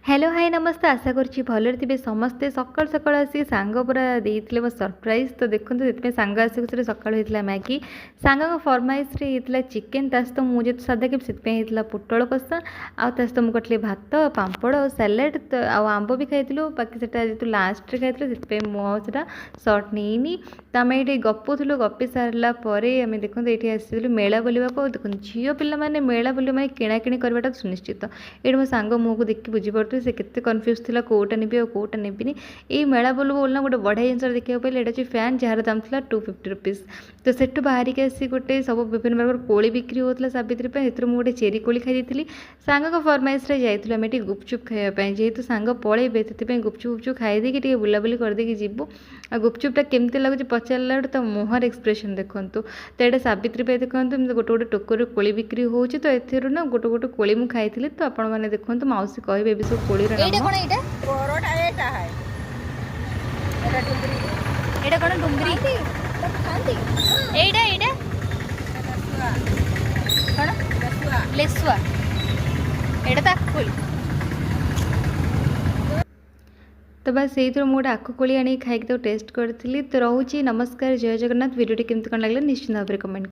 Hello hi नमस्ते आशा करुँची भलरे थे समस्ते सकाल सकाल आसिक सांग पूरा देते मो सरप्राइज तो देखो से सांग आसिक सकाल होता मैगी सांग फरमाइश होता चिकेन तास तो मुझे सादा कि से पोटल कषा आस तो मुझे भात पापड़ सैलेड तो आंब भी खाई बाकी से लास्ट खाई से मुझे सर्ट नहीं तो आम ये गपुलु गपी सारा आम देखो ये आसलु मेला बुलवाक देखो झील पे मेला बुल किणाकिणी करवाटा सुनिश्चित ये मो सांग मुझे देखिए बुझीपड़ से केते कन्फ्यूज थी कौटा नेबी और कौटा नेबिनी ये मेला बोल बोलना गोटे बढ़िया जिन देखा पाइले यहाँ फैन जार दाम था 250 रुपीज तो सेठू बाहर के आसी गोटे सब विभिन्न प्रकार कोली बिक्री होता सावित्री से मुझे चेरी कोली खाई थी सांग फरमाइश जाइए आम ये गुपचुप खायापी जेहेतु सांग पलैबे से गुपचुप गुपचुप खाईदे बुलाबुली करदे जीवु आ गुपचुपटा केमती लगुच पचारा तो मुहर एक्सप्रेशन देखूँ तो यहाँ सावित्री देखो गोटे गोटे टोकर कोली बिक्री हो तो एथर ना गोटे गोटे कोली मुझे खाई तो आपण मैंने देखो माउसी कहे भी सब कोली लेसुआ तो बस यही मुझे आखु कोली आनी खाई तो टेस्ट करी तो रोचे नमस्कार जय जगन्नाथ वीडियो केमती कौन लगे निश्चित भाव में कमेंट।